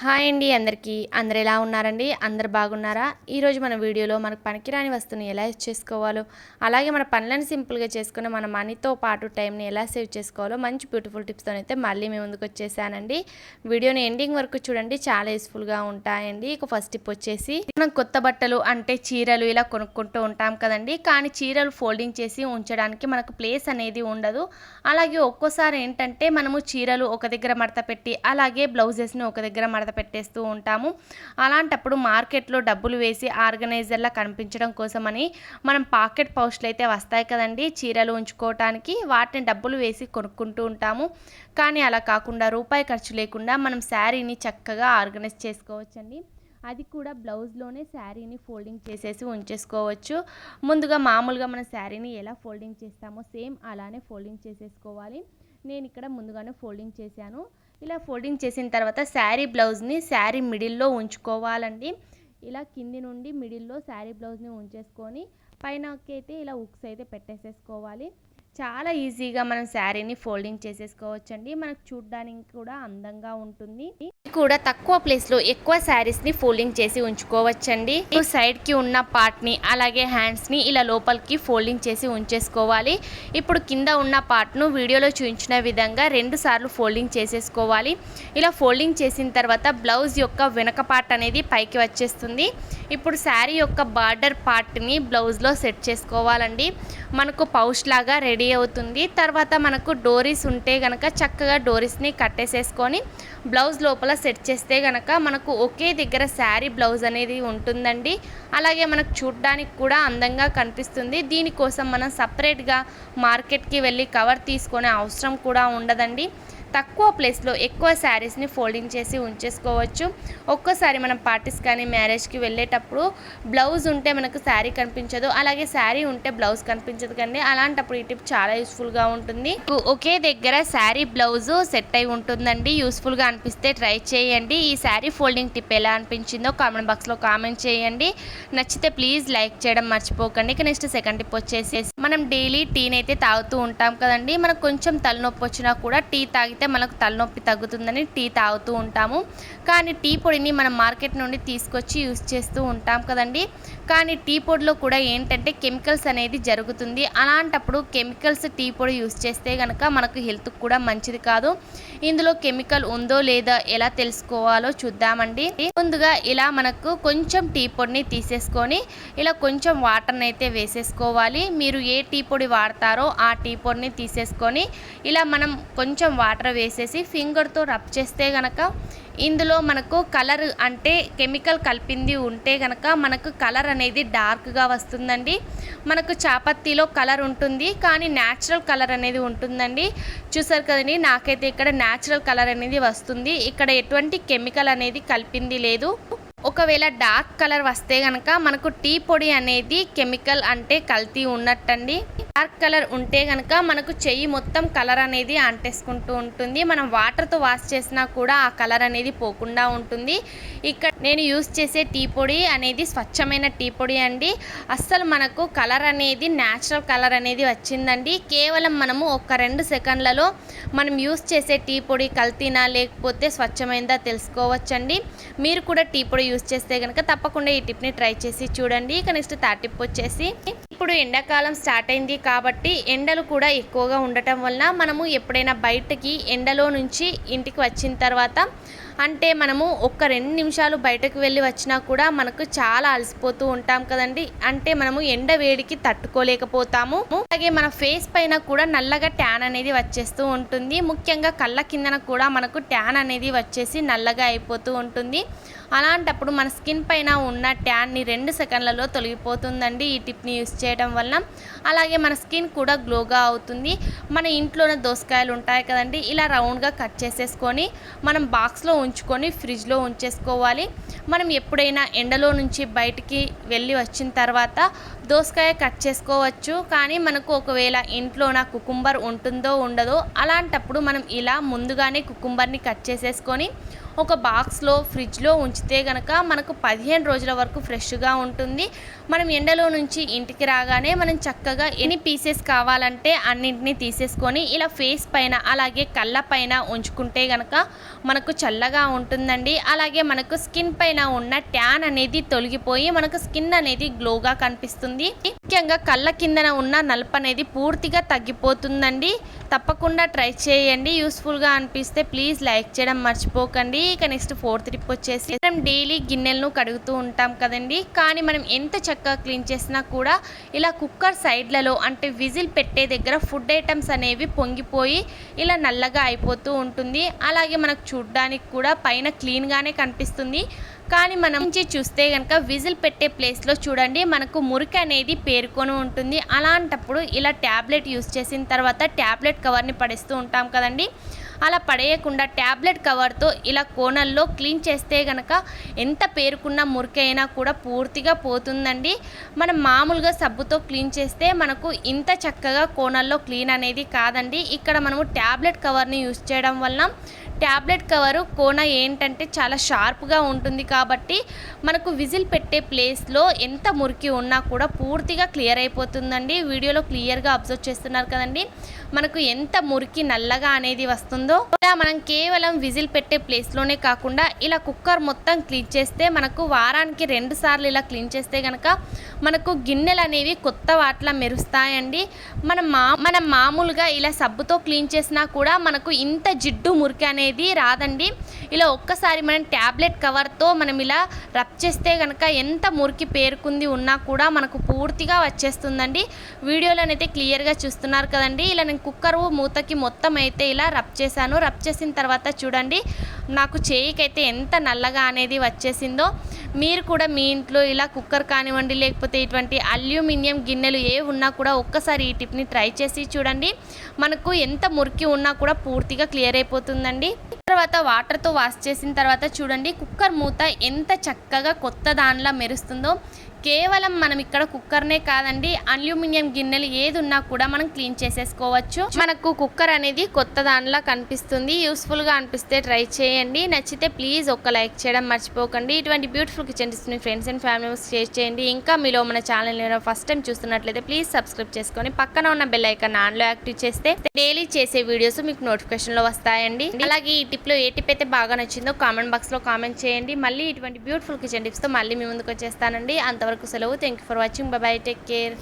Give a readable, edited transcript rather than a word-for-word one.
Hi అండి అందరికీ. అందరు ఎలా ఉన్నారండి? అందరు బాగున్నారా? ఈరోజు మన వీడియోలో మనకు పనికిరాని వస్తువుని ఎలా యూజ్ చేసుకోవాలో, అలాగే మన పనులను సింపుల్గా చేసుకుని మన మనీతో పాటు టైంని ఎలా సేవ్ చేసుకోవాలో మంచి బ్యూటిఫుల్ టిప్స్తో అయితే మళ్ళీ మేము ముందుకు వచ్చేసానండి. వీడియోని ఎండింగ్ వరకు చూడండి, చాలా యూస్ఫుల్గా ఉంటాయండి. ఇక ఫస్ట్ టిప్ వచ్చేసి, మనం కొత్త బట్టలు అంటే చీరలు ఇలా కొనుక్కుంటూ ఉంటాం కదండి. కానీ చీరలు ఫోల్డింగ్ చేసి ఉంచడానికి మనకు ప్లేస్ అనేది ఉండదు. అలాగే ఒక్కోసారి ఏంటంటే మనము చీరలు ఒక దగ్గర మడత పెట్టి, అలాగే బ్లౌజెస్ని ఒక దగ్గర మడత పెట్టేస్తూ ఉంటాము. అలాంటప్పుడు మార్కెట్లో డబ్బులు వేసి ఆర్గనైజర్లా కనిపించడం కోసమని మనం పాకెట్ పౌచ్లు అయితే వస్తాయి కదండి చీరలు ఉంచుకోవటానికి, వాటిని డబ్బులు వేసి కొనుక్కుంటూ ఉంటాము. కానీ అలా కాకుండా రూపాయి ఖర్చు లేకుండా మనం శారీని చక్కగా ఆర్గనైజ్ చేసుకోవచ్చండి. అది కూడా బ్లౌజ్లోనే శారీని ఫోల్డింగ్ చేసేసి ఉంచేసుకోవచ్చు. ముందుగా మామూలుగా మన శారీని ఎలా ఫోల్డింగ్ చేస్తామో సేమ్ అలానే ఫోల్డింగ్ చేసేసుకోవాలి. నేను ఇక్కడ ముందుగానే ఫోల్డింగ్ చేశాను. ఇలా ఫోల్డింగ్ చేసిన తర్వాత శారీ బ్లౌజ్ని శారీ మిడిల్లో ఉంచుకోవాలండి. ఇలా కింది నుండి మిడిల్లో శారీ బ్లౌజ్ని ఉంచేసుకొని పైనకి అయితే ఇలా ఉక్స్ అయితే పెట్టేసేసుకోవాలి. చాలా ఈజీగా మనం శారీని ఫోల్డింగ్ చేసేసుకోవచ్చండి. మనకు చూడడానికి కూడా అందంగా ఉంటుంది. కూడా తక్కువ ప్లేస్లో ఎక్కువ శారీస్ని ఫోల్డింగ్ చేసి ఉంచుకోవచ్చండి. సైడ్కి ఉన్న పార్ట్ని అలాగే హ్యాండ్స్ని ఇలా లోపలికి ఫోల్డింగ్ చేసి ఉంచేసుకోవాలి. ఇప్పుడు కింద ఉన్న పార్ట్ను వీడియోలో చూపించిన విధంగా 2 సార్లు ఫోల్డింగ్ చేసేసుకోవాలి. ఇలా ఫోల్డింగ్ చేసిన తర్వాత బ్లౌజ్ యొక్క వెనక పార్ట్ అనేది పైకి వచ్చేస్తుంది. ఇప్పుడు శారీ యొక్క బార్డర్ పార్ట్ని బ్లౌజ్లో సెట్ చేసుకోవాలండి. మనకు పౌచ్ లాగా రెడీ అవుతుంది. తర్వాత మనకు డోరీస్ ఉంటే గనక చక్కగా డోరీస్ని కట్టేసేసుకొని బ్లౌజ్ లోపల సెట్ చేస్తే గనక మనకు ఒకే దగ్గర శారీ బ్లౌజ్ అనేది ఉంటుందండి. అలాగే మనకు చూడడానికి కూడా అందంగా కనిపిస్తుంది. దీనికోసం మనం సపరేట్గా మార్కెట్కి వెళ్ళి కవర్ తీసుకునే అవసరం కూడా ఉండదండి. తక్కువ ప్లేస్లో ఎక్కువ శారీస్ని ఫోల్డింగ్ చేసి ఉంచేసుకోవచ్చు. ఒక్కోసారి మనం పార్టీస్ కానీ మ్యారేజ్కి వెళ్ళేటప్పుడు బ్లౌజ్ ఉంటే మనకు శారీ కనిపించదు, అలాగే శారీ ఉంటే బ్లౌజ్ కనిపించదు కండి. అలాంటప్పుడు ఈ టిప్ చాలా యూస్ఫుల్గా ఉంటుంది. ఒకే దగ్గర శారీ బ్లౌజ్ సెట్ అయి ఉంటుందండి. యూస్ఫుల్గా అనిపిస్తే ట్రై చేయండి. ఈ శారీ ఫోల్డింగ్ టిప్ ఎలా అనిపించిందో కామెంట్ బాక్స్లో కామెంట్ చేయండి. నచ్చితే ప్లీజ్ లైక్ చేయడం మర్చిపోకండి. ఇక నెక్స్ట్ సెకండ్ టిప్ వచ్చేసి, మనం డైలీ టీని అయితే తాగుతూ ఉంటాం కదండి. మనకు కొంచెం తలనొప్పి వచ్చినా కూడా టీ తాగితే మనకు తలనొప్పి తగ్గుతుందని టీ తాగుతూ ఉంటాము. కానీ టీ పొడిని మనం మార్కెట్ నుండి తీసుకొచ్చి యూస్ చేస్తూ ఉంటాం కదండి. కానీ టీ పొడిలో కూడా ఏంటంటే కెమికల్స్ అనేది జరుగుతుంది. అలాంటప్పుడు కెమికల్స్ టీ పొడి యూస్ చేస్తే కనుక మనకు హెల్త్కి కూడా మంచిది కాదు. ఇందులో కెమికల్ ఉందో లేదా ఎలా తెలుసుకోవాలో చూద్దామండి. ముందుగా ఇలా మనకు కొంచెం టీ పొడిని తీసేసుకొని ఇలా కొంచెం వాటర్ని అయితే వేసేసుకోవాలి. మీరు ఏ టీ పొడి వాడతారో ఆ టీ పొడిని తీసేసుకొని ఇలా మనం కొంచెం వాటర్ వేసేసి ఫింగర్తో రబ్ చేస్తే గనక ఇందులో మనకు కలర్ అంటే కెమికల్ కలిపింది ఉంటే గనక మనకు కలర్ అనేది డార్క్గా వస్తుందండి. మనకు చాపత్తిలో కలర్ ఉంటుంది, కానీ న్యాచురల్ కలర్ అనేది ఉంటుందండి. చూసారు కదండి, నాకైతే ఇక్కడ న్యాచురల్ కలర్ అనేది వస్తుంది. ఇక్కడ ఎటువంటి కెమికల్ అనేది కలిపింది లేదు. ఒకవేళ డార్క్ కలర్ వస్తే కనుక మనకు టీ పొడి అనేది కెమికల్ అంటే కల్తీ ఉన్నట్టండి. డార్క్ కలర్ ఉంటే కనుక మనకు చెయ్యి మొత్తం కలర్ అనేది అంటేసుకుంటూ ఉంటుంది. మనం వాటర్తో వాష్ చేసినా కూడా ఆ కలర్ అనేది పోకుండా ఉంటుంది. ఇక్కడ నేను యూస్ చేసే టీ పొడి అనేది స్వచ్ఛమైన టీ పొడి అండి. అస్సలు మనకు కలర్ అనేది న్యాచురల్ కలర్ అనేది వచ్చిందండి. కేవలం మనము ఒక 2 సెకండ్లలో మనం యూస్ చేసే టీ పొడి కల్తీనా లేకపోతే స్వచ్ఛమైందా తెలుసుకోవచ్చండి. మీరు కూడా టీ పొడి యూస్ చేస్తే కనుక తప్పకుండా ఈ టిప్ని ట్రై చేసి చూడండి. ఇక నెక్స్ట్ థర్డ్ టిప్ వచ్చేసి, ఇప్పుడు ఎండాకాలం స్టార్ట్ అయింది కాబట్టి ఎండలు కూడా ఎక్కువగా ఉండటం వలన మనము ఎప్పుడైనా బయటకి ఎండలో నుంచి ఇంటికి వచ్చిన తర్వాత అంటే మనము ఒక 2 నిమిషాలు బయటకు వెళ్ళి వచ్చినా కూడా మనకు చాలా అలసిపోతూ ఉంటాం కదండి. అంటే మనము ఎండ వేడికి తట్టుకోలేకపోతాము. అలాగే మన ఫేస్ పైన కూడా నల్లగా ట్యాన్ అనేది వచ్చేస్తూ ఉంటుంది. ముఖ్యంగా కళ్ళ కిందన కూడా మనకు ట్యాన్ అనేది వచ్చేసి నల్లగా అయిపోతూ ఉంటుంది. అలాంటప్పుడు మన స్కిన్ పైన ఉన్న ట్యాన్ని 2 సెకండ్లలో తొలగిపోతుందండి ఈ టిప్ని యూస్ చేయడం వలన. అలాగే మన స్కిన్ కూడా గ్లోగా అవుతుంది. మన ఇంట్లోనే దోసకాయలు ఉంటాయి కదండి, ఇలా రౌండ్గా కట్ చేసేసుకొని మనం బాక్స్లో ఉంచుకొని ఫ్రిడ్జ్లో ఉంచేసుకోవాలి. మనం ఎప్పుడైనా ఎండలో నుంచి బయటికి వెళ్ళి వచ్చిన తర్వాత దోసకాయ కట్ చేసుకోవచ్చు. కానీ మనకు ఒకవేళ ఇంట్లోన కుకుంబర్ ఉంటుందో ఉండదో అలాంటప్పుడు మనం ఇలా ముందుగానే కుకుంబర్ని కట్ చేసేసుకొని ఒక బాక్స్లో ఫ్రిడ్జ్లో ఉంచితే కనుక మనకు 15 రోజుల వరకు ఫ్రెష్గా ఉంటుంది. మనం ఎండలో నుంచి ఇంటికి రాగానే మనం చక్కగా ఎన్ని పీసెస్ కావాలంటే అన్నింటినీ తీసేసుకొని ఇలా ఫేస్ పైన అలాగే కళ్ళ పైన ఉంచుకుంటే కనుక మనకు చల్లగా ఉంటుందండి. అలాగే మనకు స్కిన్ పైన ఉన్న ట్యాన్ అనేది తొలగిపోయి మనకు స్కిన్ అనేది గ్లోగా కనిపిస్తుంది. ముఖ్యంగా కళ్ళ కిందన ఉన్న నలుపు అనేది పూర్తిగా తగ్గిపోతుందండి. తప్పకుండా ట్రై చేయండి. యూస్ఫుల్గా అనిపిస్తే ప్లీజ్ లైక్ చేయడం మర్చిపోకండి. ఇక నెక్స్ట్ 4th టిప్ వచ్చేసి మనం డైలీ గిన్నెలను కడుగుతూ ఉంటాం కదండి. కానీ మనం ఎంత చక్కగా క్లీన్ చేసినా కూడా ఇలా కుక్కర్ సైడ్లలో అంటే విజిల్ పెట్టే దగ్గర ఫుడ్ ఐటమ్స్ అనేవి పొంగిపోయి ఇలా నల్లగా అయిపోతూ ఉంటుంది. అలాగే మనకు చూడడానికి కూడా పైన క్లీన్గానే కనిపిస్తుంది. కానీ మనం నుంచి చూస్తే కనుక విజిల్ పెట్టే ప్లేస్లో చూడండి మనకు మురికి అనేది పేరుకొని ఉంటుంది. అలాంటప్పుడు ఇలా ట్యాబ్లెట్ యూస్ చేసిన తర్వాత ట్యాబ్లెట్ కవర్ని పడేస్తూ ఉంటాం కదండి. అలా పడేయకుండా ట్యాబ్లెట్ కవర్తో ఇలా కోనల్లో క్లీన్ చేస్తే కనుక ఎంత పేరుకున్న మురికి అయినా కూడా పూర్తిగా పోతుందండి. మనం మామూలుగా సబ్బుతో క్లీన్ చేస్తే మనకు ఇంత చక్కగా కోనల్లో క్లీన్ అనేది కాదండి. ఇక్కడ మనము ట్యాబ్లెట్ కవర్ని యూస్ చేయడం వల్ల ట్యాబ్లెట్ కవరు కోన ఏంటంటే చాలా షార్ప్గా ఉంటుంది కాబట్టి మనకు విజిల్ పెట్టే ప్లేస్లో ఎంత మురికి ఉన్నా కూడా పూర్తిగా క్లియర్ అయిపోతుందండి. వీడియోలో క్లియర్గా అబ్జర్వ్ చేస్తున్నారు కదండి మనకు ఎంత మురికి నల్లగా అనేది వస్తుందో. ఇలా మనం కేవలం విజిల్ పెట్టే ప్లేస్లోనే కాకుండా ఇలా కుక్కర్ మొత్తం క్లీన్ చేస్తే మనకు వారానికి 2 సార్లు ఇలా క్లీన్ చేస్తే కనుక మనకు గిన్నెలు అనేవి కొత్త వాటిలా మెరుస్తాయండి. మనం మామూలుగా ఇలా సబ్బుతో క్లీన్ చేసినా కూడా మనకు ఇంత జిడ్డు మురికి అనేది రాదండి. ఇలా ఒక్కసారి మనం ట్యాబ్లెట్ కవర్తో మనం ఇలా రబ్ చేస్తే కనుక ఎంత మురికి పేరుకుంది ఉన్నా కూడా మనకు పూర్తిగా వచ్చేస్తుందండి. వీడియోలోనైతే క్లియర్గా చూస్తున్నారు కదండి. ఇలా నేను కుక్కర్ మూతకి మొత్తం అయితే ఇలా రబ్ చేశాను. రబ్ చేసిన తర్వాత చూడండి నాకు చేయికైతే ఎంత నల్లగా అనేది వచ్చేసిందో. మీరు కూడా మీ ఇంట్లో ఇలా కుక్కర్ కానివ్వండి లేకపోతే ఇటువంటి అల్యూమినియం గిన్నెలు ఏ ఉన్నా కూడా ఒక్కసారి ఈ టిప్ని ట్రై చేసి చూడండి. మనకు ఎంత మురికి ఉన్నా కూడా పూర్తిగా క్లియర్ అయిపోతుందండి. తర్వాత వాటర్తో వాష్ చేసిన తర్వాత చూడండి కుక్కర్ మూత ఎంత చక్కగా కొత్త దానిలా మెరుస్తుందో. కేవలం మనం ఇక్కడ కుక్కర్నే కాదండి అల్యూమినియం గిన్నెలు ఏది ఉన్నా కూడా మనం క్లీన్ చేసేసుకోవచ్చు. మనకు కుక్కర్ అనేది కొత్త దానిలా కనిపిస్తుంది. యూస్ఫుల్గా అనిపిస్తే ట్రై చేయండి. నచ్చితే ప్లీజ్ ఒక లైక్ చేయడం మర్చిపోకండి. ఇటువంటి బ్యూటిఫుల్ కిచెన్ టిప్స్ని friends and family members share చేయండి. ఇంకా మీలో మన ఛానల్ ఫస్ట్ టైం చూస్తున్నట్లయితే ప్లీజ్ సబ్స్క్రైబ్ చేసుకొని పక్కన ఉన్న బెల్ ఐకాన్ ఆన్లో యాక్టివ్ చేస్తే డైలీ చేసే వీడియోస్ మీకు నోటిఫికేషన్లో వస్తాయండి. అలాగే ఈ టిప్లో ఏ టిప్ అయితే బాగా నచ్చిందో కామెంట్ బాక్స్లో కామెంట్ చేయండి. మళ్ళీ ఇటువంటి బ్యూటిఫుల్ కిచెన్ టిప్స్తో మళ్ళీ మీ ముందుకు వచ్చేస్తానండి. అంతవరకు సెలవు. Thank you for watching. By by. Take care.